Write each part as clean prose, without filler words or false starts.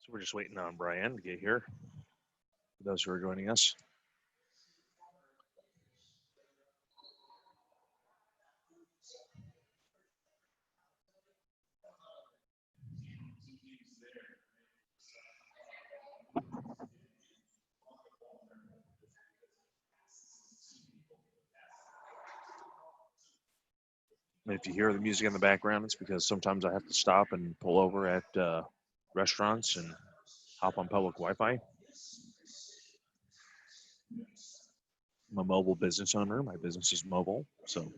So we're just waiting on Bryan to get here. For those who are joining us. If you hear the music in the background, it's because sometimes I have to stop and pull over at restaurants and hop on public Wi-Fi. I'm a mobile business owner. My business is mobile, so.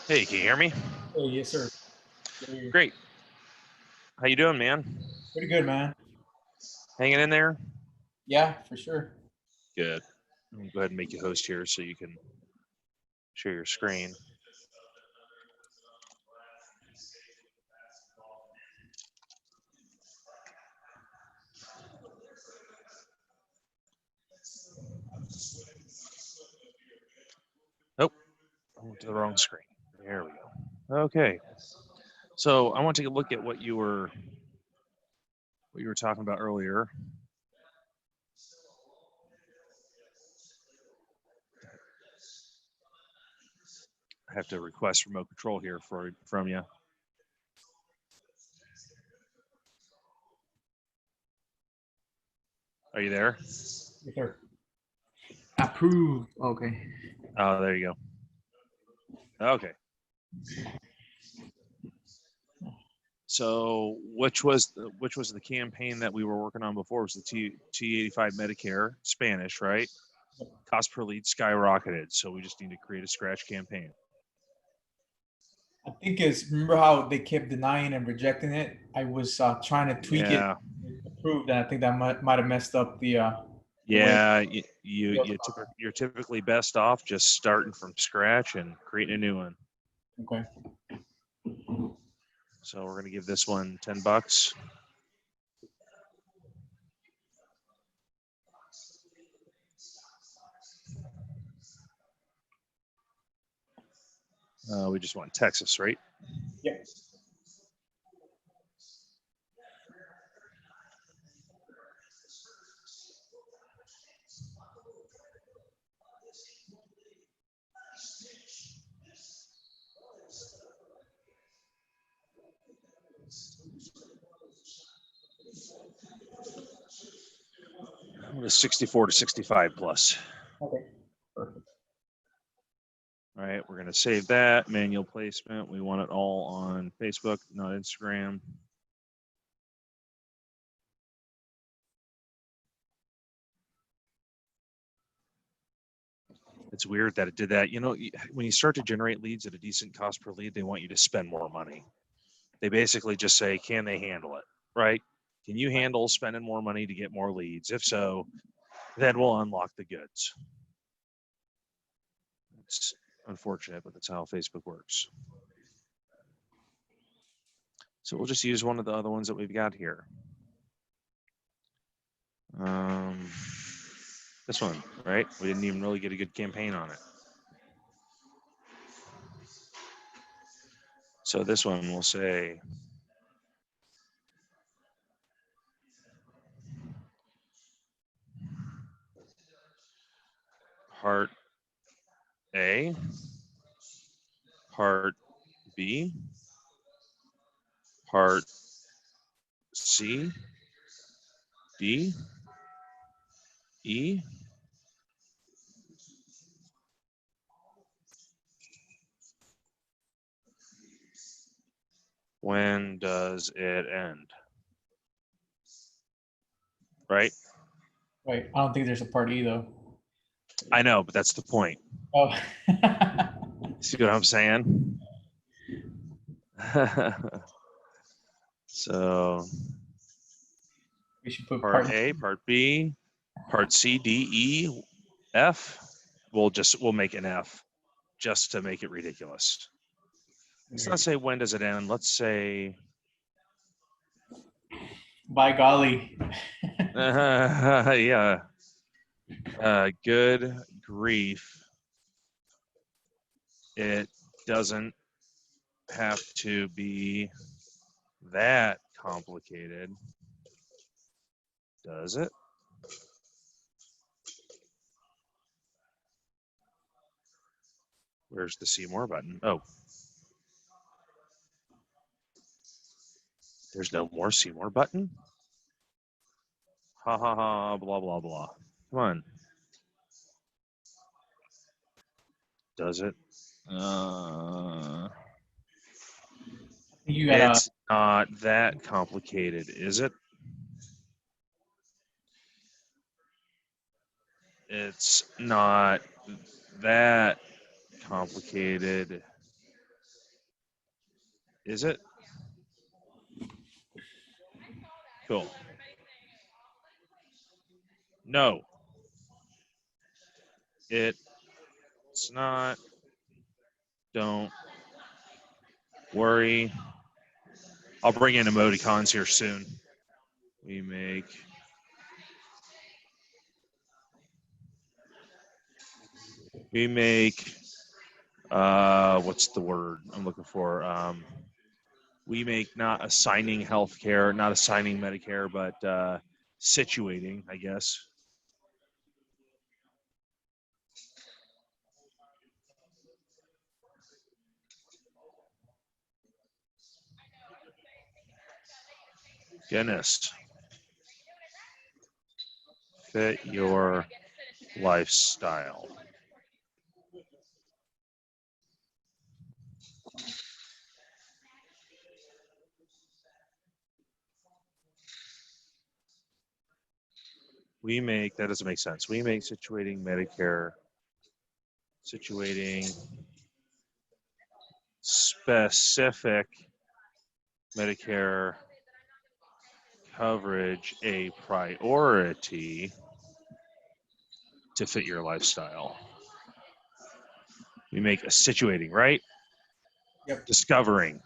Hey, can you hear me? Oh, yes, sir. Great. How you doing, man? Pretty good, man. Hanging in there? Yeah, for sure. Good. I'm gonna go ahead and make you host here so you can share your screen. Nope, I went to the wrong screen. There we go. Okay. So I want to take a look at what you were talking about earlier. I have to request remote control here from you. Are you there? Yes, sir. Approved. Okay. Oh, there you go. Okay. So which was the campaign that we were working on before? It was the T85 Medicare Spanish, right? Cost per lead skyrocketed, so we just need to create a scratch campaign. I think it's, remember how they kept denying and rejecting it? I was trying to tweak it, approved, and I think that might have messed up the way. Yeah, you're typically best off just starting from scratch and creating a new one. Okay. So we're gonna give this one $10. We just want Texas, right? Yeah. The 64 to 65 plus. Okay. Perfect. All right, we're gonna save that manual placement. We want it all on Facebook, not Instagram. It's weird that it did that. You know, when you start to generate leads at a decent cost per lead, they want you to spend more money. They basically just say, can they handle it, right? Can you handle spending more money to get more leads? If so, then we'll unlock the goods. It's unfortunate, but that's how Facebook works. So we'll just use one of the other ones that we've got here. This one, right? We didn't even really get a good campaign on it. So this one we'll say Part A, Part B, Part C, D, E, when does it end? Right? Right. I don't think there's a part E though. I know, but that's the point. Oh. See what I'm saying? So We should put Part A, Part B, Part C, D, E, F. We'll make an F just to make it ridiculous. Let's not say when does it end. Let's say By golly. yeah. Good grief. It doesn't have to be that complicated, does it? Where's the see more button? Oh. There's no more see more button? Ha ha ha, blah, blah, blah. Come on. Does it? It's not that complicated, is it? It's not that complicated, is it? Cool. No. It's not. Don't worry. I'll bring in emoticons here soon. We make what's the word I'm looking for? We make not assigning healthcare, not assigning Medicare, but situating, I guess. Goodness. Fit your lifestyle. We make, that doesn't make sense. We make situating Medicare, situating specific Medicare coverage a priority to fit your lifestyle. We make a situating, right? Yep. Discovering.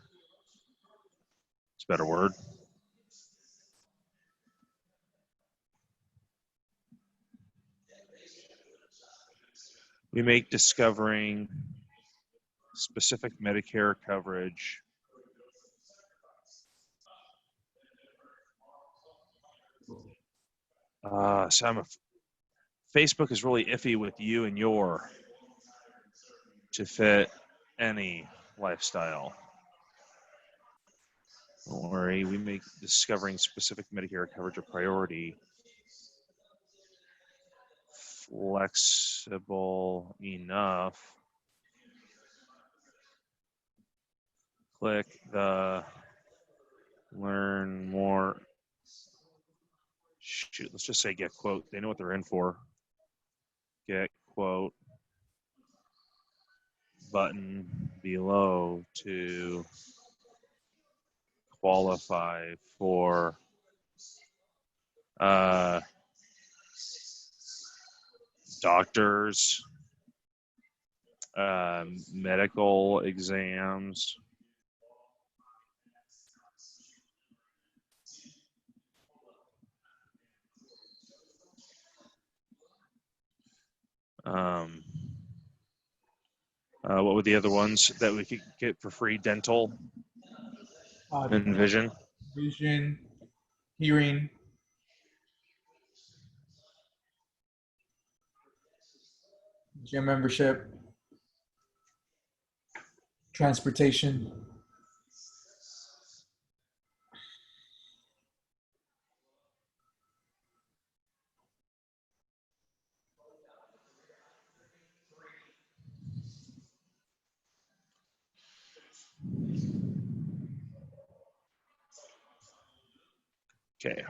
It's a better word. We make discovering specific Medicare coverage Facebook is really iffy with you and your to fit any lifestyle. Don't worry, we make discovering specific Medicare coverage a priority. Flexible enough. Click the learn more. Shoot, let's just say get quote. They know what they're in for. Get quote button below to qualify for doctors, medical exams, what were the other ones that we could get for free? Dental and vision. Vision, hearing. Gym membership. Transportation. Okay.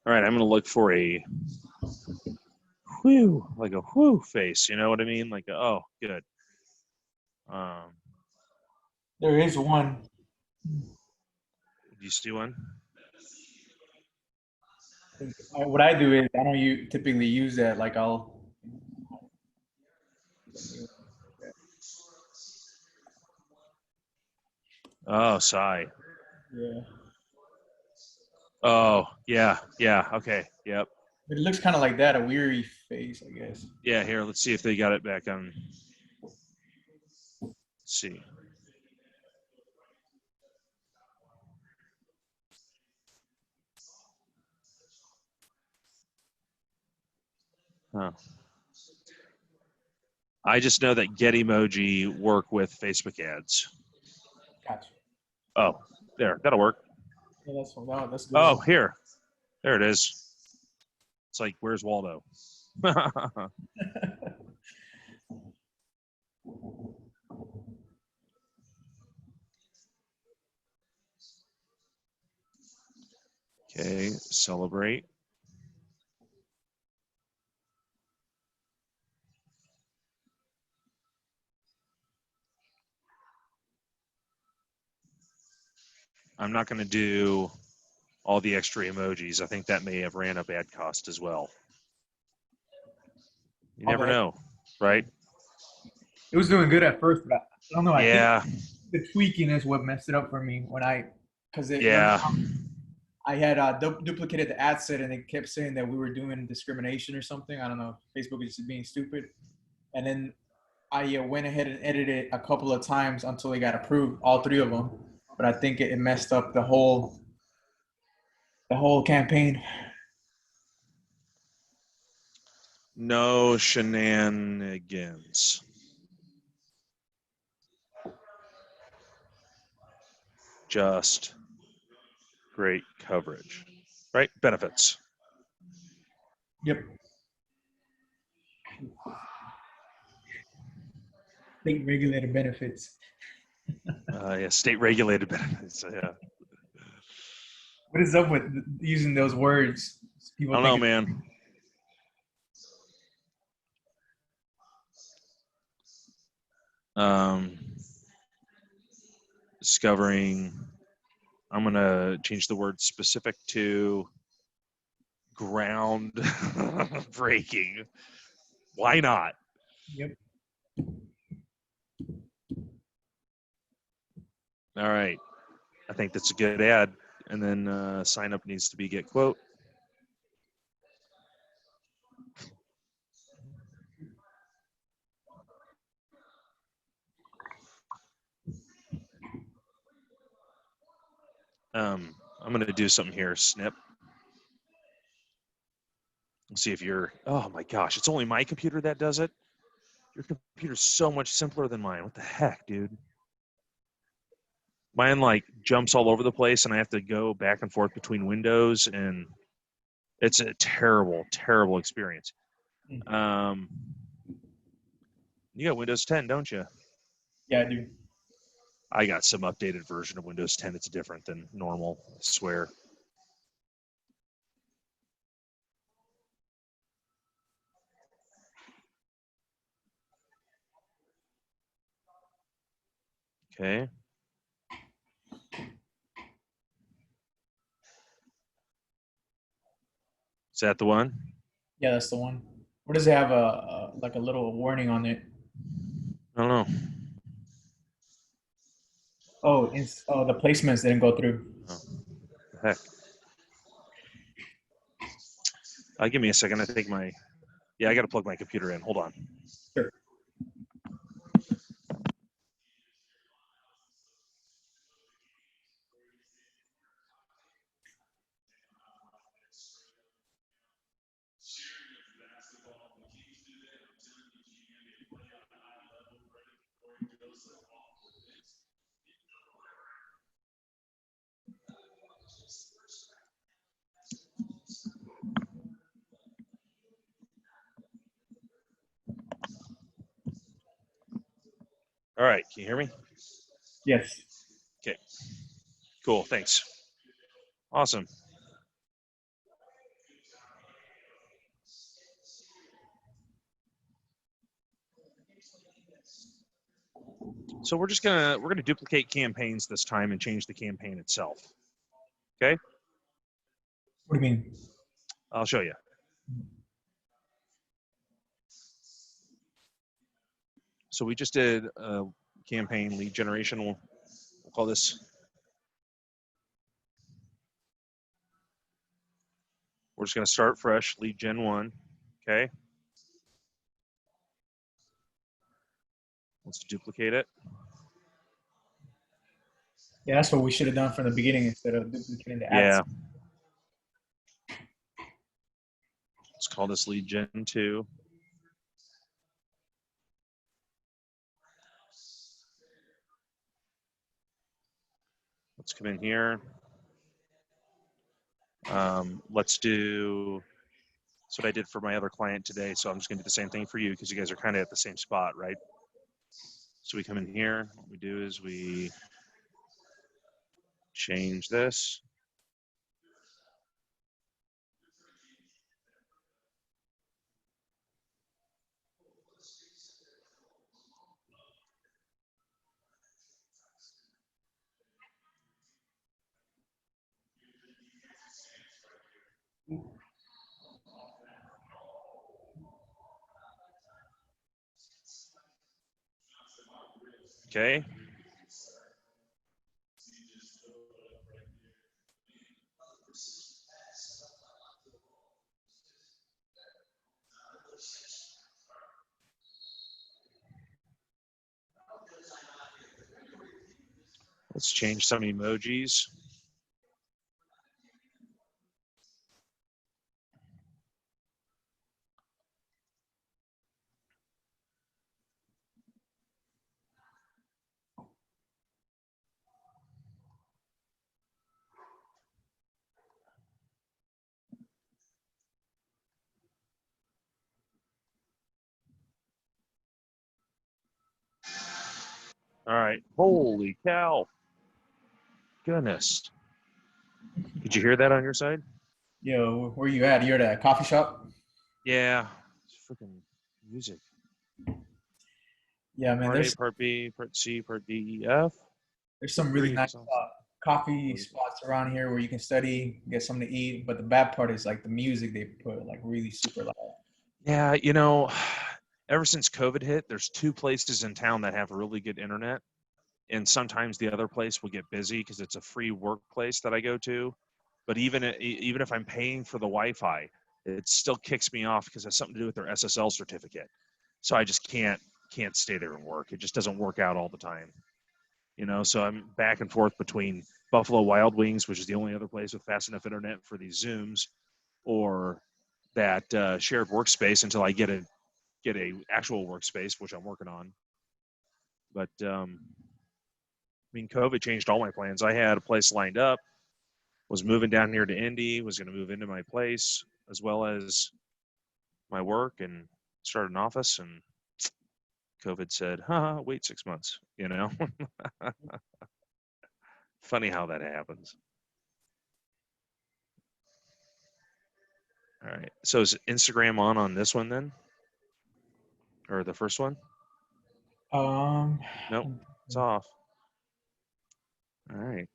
All right, I'm going to look for a whew, like a whew face. You know what I mean? Like, oh, good. There is one. Do you see one? What I do is I don't typically use that. Like I'll. Oh, sigh. Yeah. Oh, yeah, yeah. Okay, yep. It looks kind of like that, a weary face, I guess. Yeah, here, let's see if they got it back on. Let's see. Huh. I just know that Get Emoji work with Facebook ads. Gotcha. Oh, there, that'll work. Yeah, that's good. Oh, here. There it is. It's like, where's Waldo? Okay, celebrate. I'm not going to do all the extra emojis. I think that may have ran up ad cost as well. You never know, right? It was doing good at first, but I don't know. I Yeah. think the tweaking is what messed it up for me because Yeah. I had duplicated the ad set and it kept saying that we were doing discrimination or something. I don't know. Facebook is just being stupid. And then I went ahead and edited it a couple of times until it got approved, all three of them. But I think it messed up the whole campaign. No shenanigans. Just great coverage, right? Benefits. Yep. State regulated benefits. Yeah, state regulated benefits. Yeah. What is up with using those words? People I don't know, man. Discovering, I'm going to change the word specific to ground breaking. Why not? Yep. All right. I think that's a good ad. And then sign up needs to be get quote. I'm going to do something here, Snip. Let's see if you're, oh my gosh, it's only my computer that does it. Your computer's so much simpler than mine. What the heck, dude? Mine like jumps all over the place and I have to go back and forth between windows and it's a terrible, terrible experience. You got Windows 10, don't you? Yeah, I do. I got some updated version of Windows 10. It's different than normal, I swear. Okay. Is that the one? Yeah, that's the one. What does it have like a little warning on it? I don't know. Oh, the placements didn't go through. Oh, the heck. Give me a second. I think I got to plug my computer in. Hold on. Sure. All right. Can you hear me? Yes. Okay. Cool. Thanks. Awesome. So we're gonna duplicate campaigns this time and change the campaign itself. Okay. What do you mean? I'll show you. So we just did a campaign lead generation. We'll call this. We're just going to start fresh, lead gen 1. Okay. Let's duplicate it. Yeah, that's what we should have done from the beginning instead of duplicating the ads. Yeah. Let's call this lead gen 2. Let's come in here. Let's do, that's what I did for my other client today. So I'm just going to do the same thing for you because you guys are kind of at the same spot, right? So we come in here. What we do is we change this. Okay. Let's change some emojis. All right. Holy cow. Goodness. Did you hear that on your side? Yo, where you at? You're at a coffee shop? Yeah. It's freaking music. Yeah, man. Part A, Part B, Part C, Part D, E, F. There's Good some really grief. nice coffee spots around here where you can study, get something to eat. But the bad part is like the music they put like really super loud. Yeah, ever since COVID hit, there's 2 places in town that have really good internet. And sometimes the other place will get busy because it's a free workplace that I go to. But even if I'm paying for the Wi-Fi, it still kicks me off because it has something to do with their SSL certificate. So I just can't stay there and work. It just doesn't work out all the time. So I'm back and forth between Buffalo Wild Wings, which is the only other place with fast enough internet for these Zooms, or that shared workspace until I get a actual workspace, which I'm working on. But COVID changed all my plans. I had a place lined up, was moving down here to Indy, was going to move into my place as well as my work and start an office. And COVID said, wait 6 months, Funny how that happens. All right. So is Instagram on this one then? Or the first one? Nope. It's off. All right.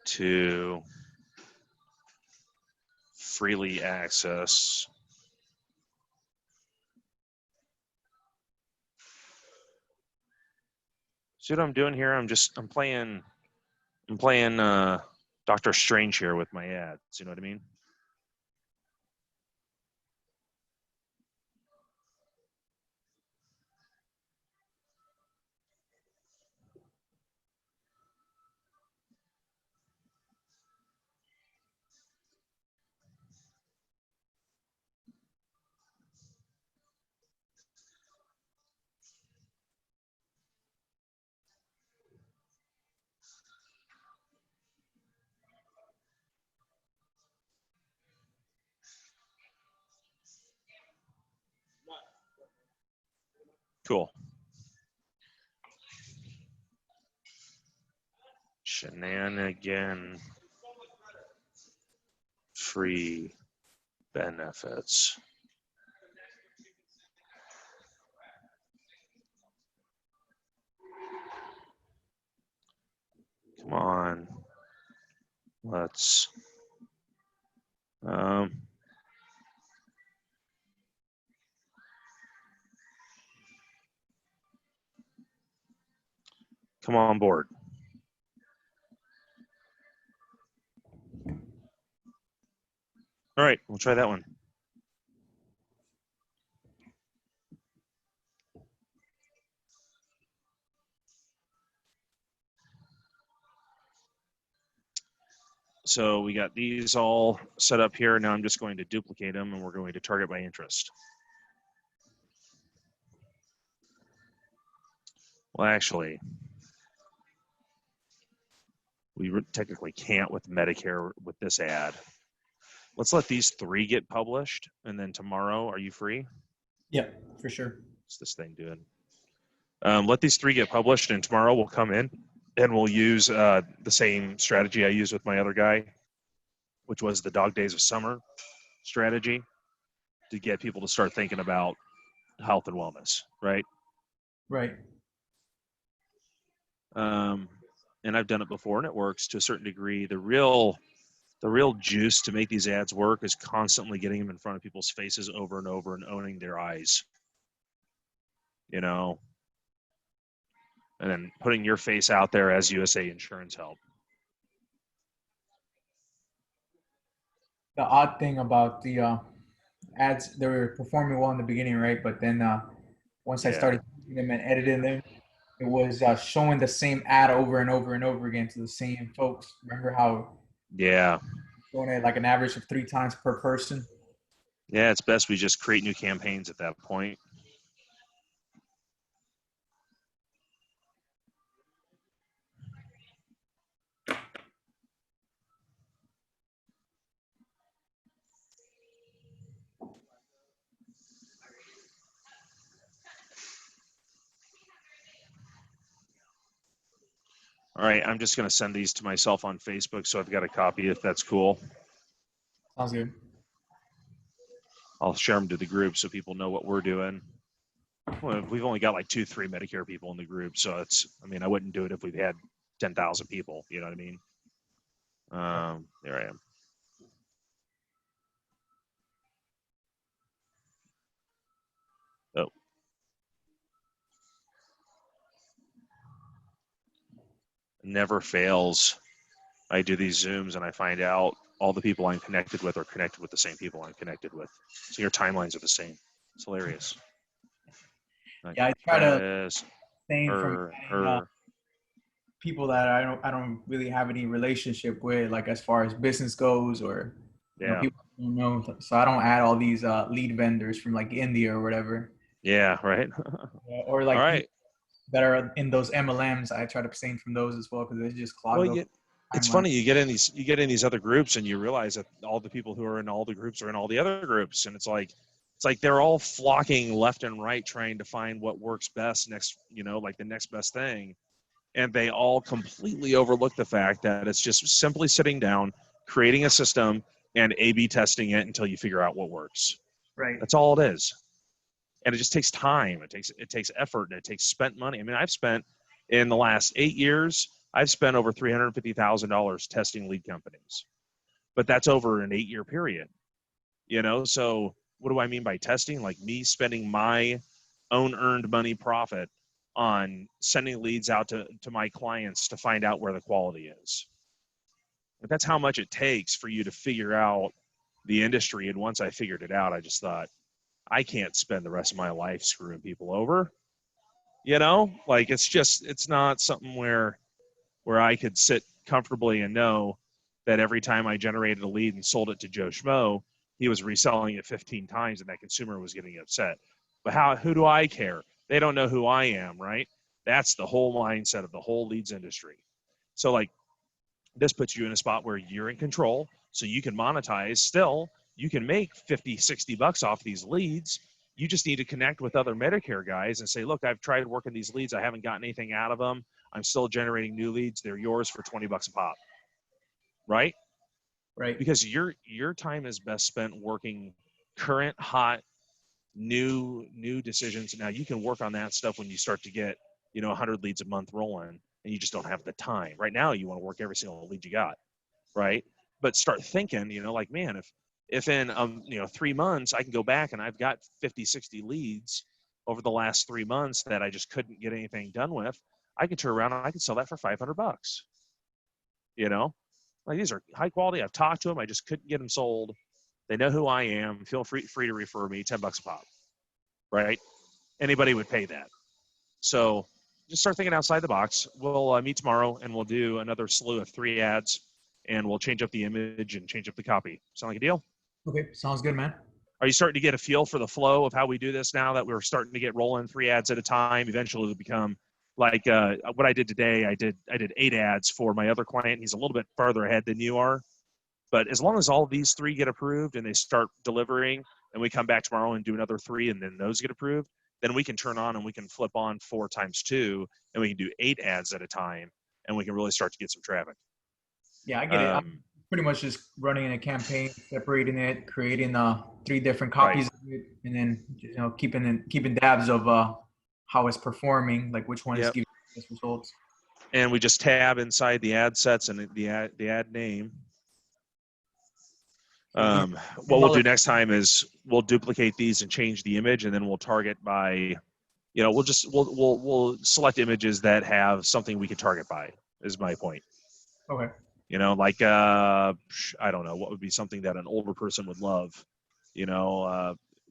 To freely access. See what I'm doing here? I'm playing Doctor Strange here with my ads. You know what I mean? Cool. Shenanigan free benefits. Come on. Let's come on board. All right, we'll try that one. So we got these all set up here. Now I'm just going to duplicate them, and we're going to target by interest. Well, actually, we technically can't with Medicare with this ad. Let's let these 3 get published, and then tomorrow, are you free? Yeah, for sure. What's this thing doing? Let these 3 get published, and tomorrow we'll come in and we'll use the same strategy I used with my other guy, which was the dog days of summer strategy, to get people to start thinking about health and wellness, right? Right. And I've done it before, and it works to a certain degree. The real juice to make these ads work is constantly getting them in front of people's faces over and over and owning their eyes, you know, and then putting your face out there as USA Insurance Help. The odd thing about the ads, they were performing well in the beginning, right? But then once I started using them and editing them, it was showing the same ad over and over and over again to the same folks. Remember how showing it like an average of 3 times per person? Yeah, it's best we just create new campaigns at that point. All right, I'm just going to send these to myself on Facebook, so I've got a copy if that's cool. Sounds good. I'll share them to the group so people know what we're doing. Well, we've only got like 2-3 Medicare people in the group, so it's, I mean, I wouldn't do it if we had 10,000 people, you know what I mean? There I am. Oh. Never fails. I do these Zooms and I find out all the people I'm connected with are connected with the same people I'm connected with. So your timelines are the same. It's hilarious. Like, Yeah, I try to abstain from people that I don't really have any relationship with, like as far as business goes, or you know, people I don't know. So I don't add all these lead vendors from like India or whatever. Yeah, right. Or like all right. that are in those MLMs. I try to abstain from those as well because they just clog up. It's funny, you get in these other groups and you realize that all the people who are in all the groups are in all the other groups, and it's like they're all flocking left and right trying to find what works best next, you know, like the next best thing. And they all completely overlook the fact that it's just simply sitting down, creating a system, and A/B testing it until you figure out what works. Right. That's all it is. And it just takes time. It takes effort, and it takes spent money. I mean, I've spent in the last 8 years, I've spent over $350,000 testing lead companies, but that's over an 8-year period. You know, so what do I mean by testing? Like me spending my own earned money profit on sending leads out to my clients to find out where the quality is. But that's how much it takes for you to figure out the industry. And once I figured it out, I just thought, I can't spend the rest of my life screwing people over. You know, like it's not something where I could sit comfortably and know that every time I generated a lead and sold it to Joe Schmo, he was reselling it 15 times and that consumer was getting upset. But who do I care? They don't know who I am, right? That's the whole mindset of the whole leads industry. So like this puts you in a spot where you're in control, so you can monetize still. You can make 50, 60 bucks off these leads. You just need to connect with other Medicare guys and say, look, I've tried working these leads. I haven't gotten anything out of them. I'm still generating new leads. They're yours for 20 bucks a pop. Right? Right. Because your time is best spent working current, hot, new decisions. Now you can work on that stuff when you start to get, 100 leads a month rolling, and you just don't have the time. Right now you want to work every single lead you got, right? But start thinking, like, man, if in 3 months I can go back and I've got 50, 60 leads over the last 3 months that I just couldn't get anything done with, I could turn around and I could sell that for 500 bucks. Like, these are high quality. I've talked to them. I just couldn't get them sold. They know who I am. Feel free to refer me. 10 bucks a pop, right? Anybody would pay that. So just start thinking outside the box. We'll meet tomorrow and we'll do another slew of 3 ads. and we'll change up the image and change up the copy. Sound like a deal? Okay, sounds good, man. Are you starting to get a feel for the flow of how we do this now that we're starting to get rolling 3 ads at a time? Eventually it'll become like what I did today. I did 8 ads for my other client. He's a little bit farther ahead than you are. But as long as all these 3 get approved and they start delivering, and we come back tomorrow and do another 3 and then those get approved, then we can turn on and we can flip on 4 times 2 and we can do 8 ads at a time and we can really start to get some traffic. Yeah, I get it. I'm pretty much just running a campaign, separating it, creating 3 different Right. copies of it, and then keeping tabs of how it's performing, like which one is Yep. giving the best results. And we just tab inside the ad sets and the ad name. What we'll do next time is we'll duplicate these and change the image, and then we'll target by, we'll select images that have something we can target by, is my point. Okay. Like I don't know, what would be something that an older person would love,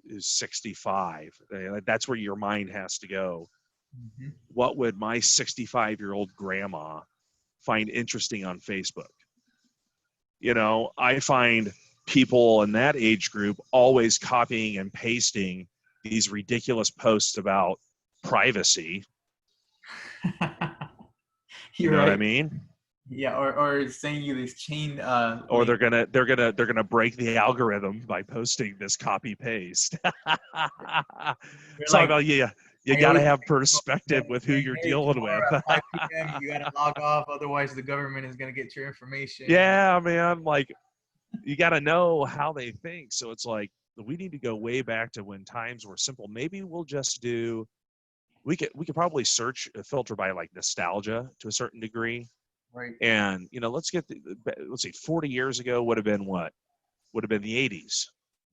is 65. That's where your mind has to go. Mm-hmm. What would my 65-year-old grandma find interesting on Facebook? I find people in that age group always copying and pasting these ridiculous posts about privacy. You know right. What I mean? Yeah, or saying you this chain. Or they're gonna break the algorithm by posting this copy paste. Talk about you gotta have perspective with who you're dealing with. At 5 p.m. you gotta log off, otherwise the government is gonna get your information. Yeah, man. Like, you gotta know how they think. So it's like we need to go way back to when times were simple. Maybe we'll just do. We could probably filter by like nostalgia to a certain degree. Right. And let's see, 40 years ago would have been what? Would have been the 80s.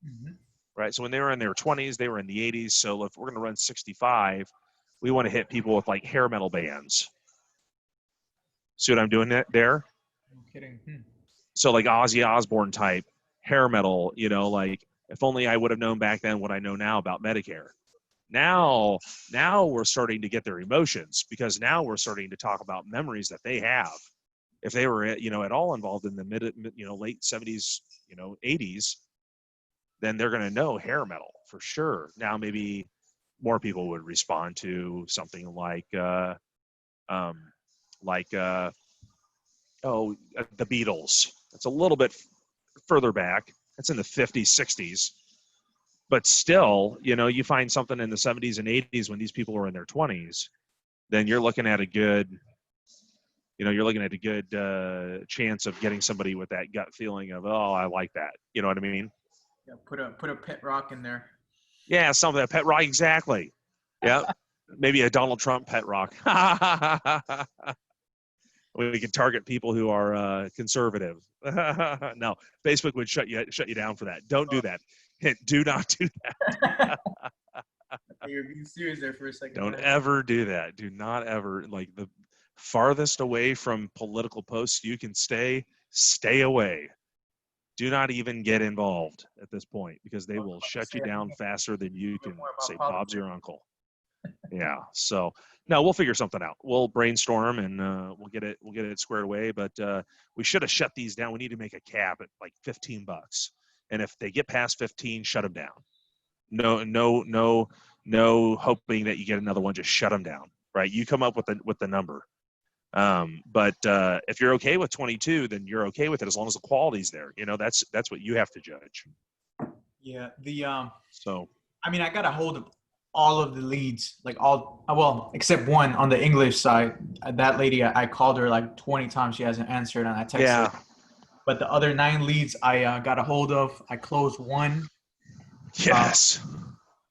Mm-hmm. Right. So when they were in their 20s, they were in the 80s. So if we're going to run 65, we want to hit people with like hair metal bands. See what I'm doing there? No kidding. So like Ozzy Osbourne type hair metal, like if only I would have known back then what I know now about Medicare. Now we're starting to get their emotions, because now we're starting to talk about memories that they have. If they were, at all involved in the late 70s, 80s, then they're going to know hair metal for sure. Now maybe more people would respond to something like the Beatles. It's a little bit further back. It's in the 50s, 60s. But still, you find something in the 70s and 80s when these people are in their 20s, then you're looking at a good, chance of getting somebody with that gut feeling of, oh, I like that. You know what I mean? Yeah, put a pet rock in there. Yeah, something, a pet rock, exactly. Yeah, maybe a Donald Trump pet rock. We can target people who are conservative. No, Facebook would shut you down for that. Don't do that. Do not do that. You're being serious there for a second. Don't ever do that. Do not ever, like, the farthest away from political posts you can stay away. Do not even get involved at this point, because they will shut you down faster than you can say Bob's your uncle. Yeah. So no, we'll figure something out. We'll brainstorm and we'll get it squared away. But we should have shut these down. We need to make a cap at like $15. And if they get past 15, shut them down. No hoping that you get another one. Just shut them down. Right. You come up with the number. But if you're okay with 22, then you're okay with it as long as the quality's there. That's what you have to judge. Yeah. So I mean, I got a hold of all of the leads, like except one on the English side. That lady, I called her like 20 times. She hasn't answered, and I texted her. But the other 9 leads I got a hold of. I closed 1. Yes.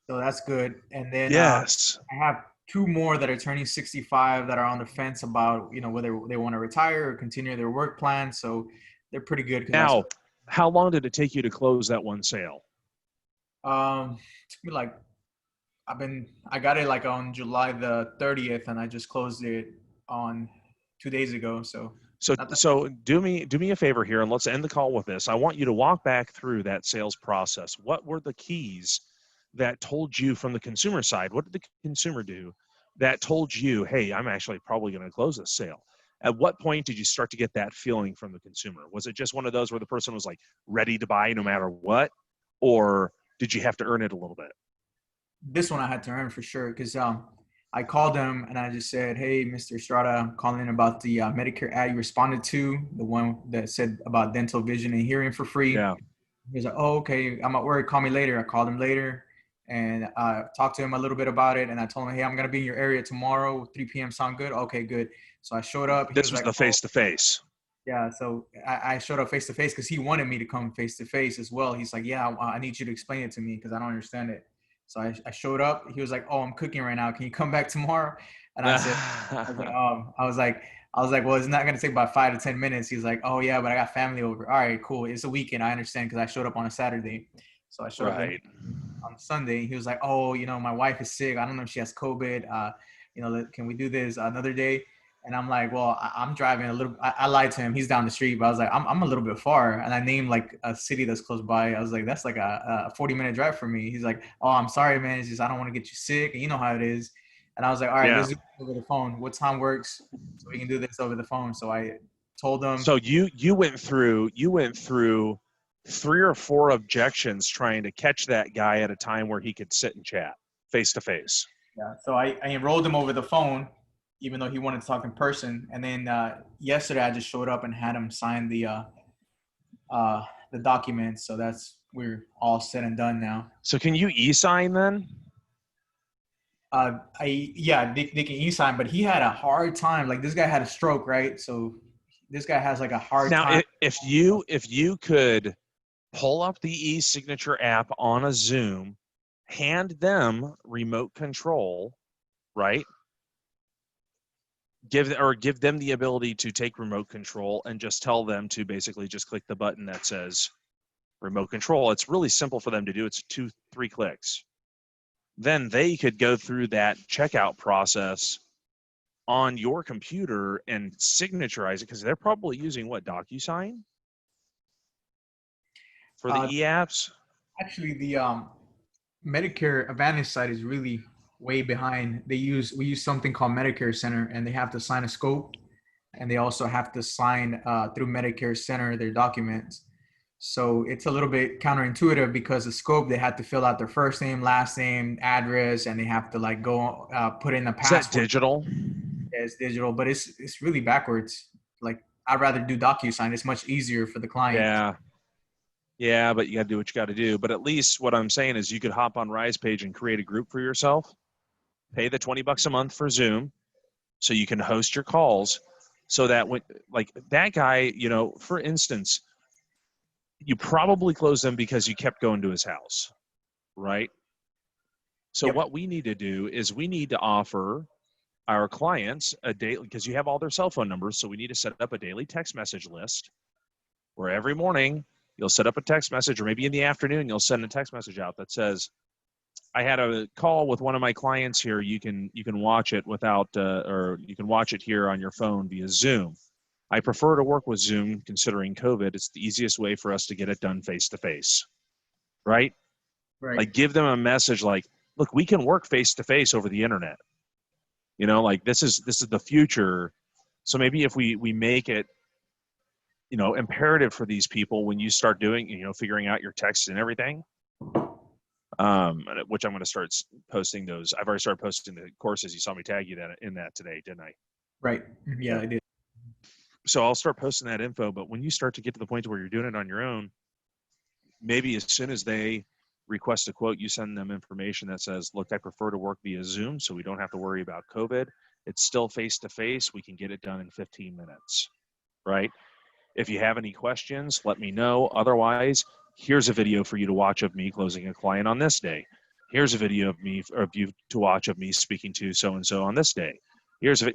So that's good. And then yes. I have 2 more that are turning 65 that are on the fence about, whether they want to retire or continue their work plan. So they're pretty good. Now, how long did it take you to close that one sale? It took me like, I got it like on July the 30th, and I just closed it on 2 days ago. So do me a favor here, and let's end the call with this. I want you to walk back through that sales process. What were the keys that told you from the consumer side? What did the consumer do that told you, hey, I'm actually probably going to close this sale? At what point did you start to get that feeling from the consumer? Was it just one of those where the person was like ready to buy no matter what? Or did you have to earn it a little bit? This one I had to earn for sure because I called him and I just said, "Hey, Mr. Estrada, I'm calling in about the Medicare ad you responded to, the one that said about dental, vision, and hearing for free." Yeah. He was like, "Oh, okay. I'm at work. Call me later." I called him later and talked to him a little bit about it. And I told him, "Hey, I'm gonna be in your area tomorrow, 3 p.m. Sound good?" Okay, good. So I showed up. He This was was like, the "Oh, face to face. yeah." So I showed up face to face because he wanted me to come face to face as well. He's like, "Yeah, I need you to explain it to me because I don't understand it." So I showed up. He was like, "Oh, I'm cooking right now. Can you come back tomorrow?" And I said, I was like, well, it's not gonna take about 5 to 10 minutes. He's like, "Oh yeah, but I got family over." All right, cool. It's a weekend. I understand because I showed up on a Saturday. So I showed up Right. on Sunday. He was like, "Oh, my wife is sick. I don't know if she has COVID. Can we do this another day?" And I'm like, "Well, I'm driving a little." I lied to him. He's down the street, but I was like, I'm a little bit far, and I named like a city that's close by. I was like, "That's like a 40-minute drive for me." He's like, "Oh, I'm sorry, man. It's just I don't want to get you sick, and you know how it is." And I was like, "All right, Yeah. let's do it over the phone. What time works so we can do this over the phone?" So I told him. So you went through 3 or 4 objections trying to catch that guy at a time where he could sit and chat face to face. Yeah. So I enrolled him over the phone, even though he wanted to talk in person. And then yesterday I just showed up and had him sign the documents. So we're all said and done now. So can you e-sign then? They can e-sign, but he had a hard time. Like this guy had a stroke, right? So this guy has like a hard Now, time. if you could pull up the e-signature app on a Zoom, hand them remote control, right? Give them the ability to take remote control and just tell them to basically just click the button that says remote control. It's really simple for them to do. It's 2-3 clicks. Then they could go through that checkout process on your computer and signaturize it because they're probably using what, DocuSign for the Uh, e-apps? Actually, the Medicare Advantage side is really way behind. We use something called Medicare Center, and they have to sign a scope, and they also have to sign through Medicare Center their documents. So it's a little bit counterintuitive because the scope they have to fill out their first name, last name, address, and they have to like go put in a Is that password. digital? Yeah, it's digital, but it's really backwards. Like I'd rather do DocuSign. It's much easier for the client. Yeah. Yeah, but you got to do what you got to do. But at least what I'm saying is you could hop on Rise Page and create a group for yourself, pay the $20 a month for Zoom so you can host your calls so that when, like that guy, for instance, you probably closed them because you kept going to his house, right? So Yep. what we need to do is we need to offer our clients a daily, because you have all their cell phone numbers, so we need to set up a daily text message list where every morning you'll set up a text message, or maybe in the afternoon you'll send a text message out that says, I had a call with one of my clients here. You can watch it or you can watch it here on your phone via Zoom. I prefer to work with Zoom considering COVID. It's the easiest way for us to get it done face to face, right? Right. Like give them a message like, look, we can work face to face over the internet. Like this is the future. So maybe if we make it, imperative for these people when you start doing, figuring out your text and everything, which I'm going to start posting those. I've already started posting the courses. You saw me tag you in that today, didn't I? Right. Yeah, I did. So I'll start posting that info. But when you start to get to the point where you're doing it on your own, maybe as soon as they request a quote, you send them information that says, look, I prefer to work via Zoom so we don't have to worry about COVID. It's still face to face. We can get it done in 15 minutes, right? If you have any questions, let me know. Otherwise, here's a video for you to watch of me closing a client on this day. Here's a video of you to watch of me speaking to so-and-so on this day.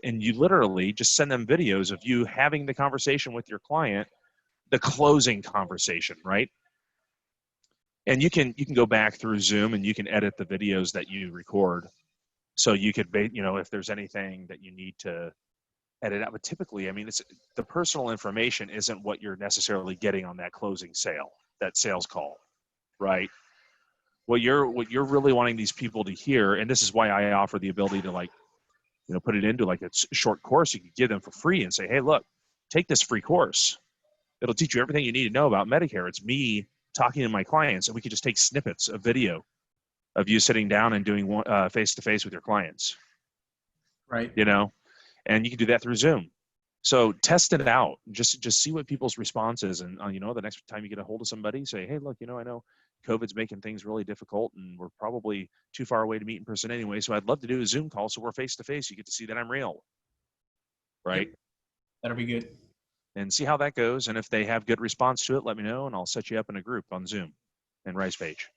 And you literally just send them videos of you having the conversation with your client, the closing conversation, right? And you can go back through Zoom and you can edit the videos that you record. So you could, if there's anything that you need to edit out, but typically, I mean, it's the personal information isn't what you're necessarily getting on that closing sale, that sales call, right? What you're really wanting these people to hear, and this is why I offer the ability to like put it into like a short course you could give them for free and say, hey, look, take this free course. It'll teach you everything you need to know about Medicare. It's me talking to my clients, and we could just take snippets of video of you sitting down and doing face-to-face with your clients. Right. And you can do that through Zoom. So test it out. Just see what people's response is. And, the next time you get a hold of somebody, say, hey, look, I know COVID's making things really difficult and we're probably too far away to meet in person anyway. So I'd love to do a Zoom call so we're face-to-face. You get to see that I'm real. Right? Yep. That'll be good. And see how that goes. And if they have good response to it, let me know and I'll set you up in a group on Zoom and Rise Page.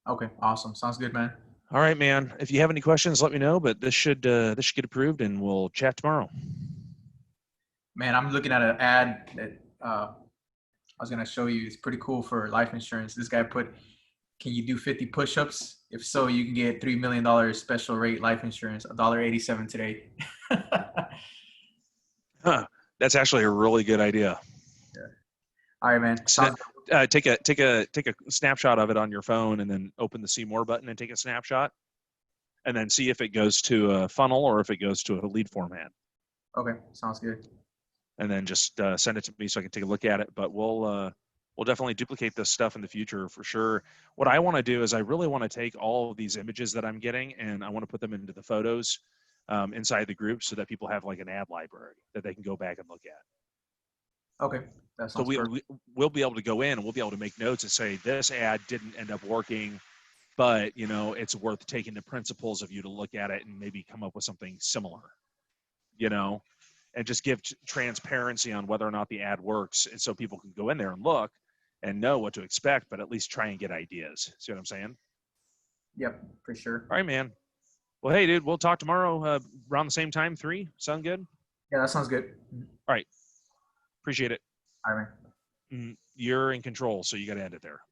Okay. Awesome. Sounds good, man. All right, man. If you have any questions, let me know, but this should get approved and we'll chat tomorrow. Man, I'm looking at an ad that I was going to show you. It's pretty cool for life insurance. This guy put, can you do 50 push-ups? If so, you can get $3 million special rate life insurance, $1.87 today. Huh. That's actually a really good idea. Yeah. All right, man. Take a snapshot of it on your phone and then open the see more button and take a snapshot and then see if it goes to a funnel or if it goes to a lead format. Okay. Sounds good. And then just send it to me so I can take a look at it. But we'll definitely duplicate this stuff in the future for sure. What I want to do is I really want to take all of these images that I'm getting and I want to put them into the photos inside the group so that people have like an ad library that they can go back and look at. Okay. That sounds so we'll be able to go in and we'll be able to make notes and say this ad didn't end up working, but it's worth taking the principles of you to look at it and maybe come up with something similar, and just give transparency on whether or not the ad works. And so people can go in there and look and know what to expect, but at least try and get ideas. See what I'm saying? Yep, for sure. All right, man. Well, hey, dude, we'll talk tomorrow around the same time, 3. Sound good? Yeah, that sounds good. All right. Appreciate it. All right, man. You're in control, so you got to end it there.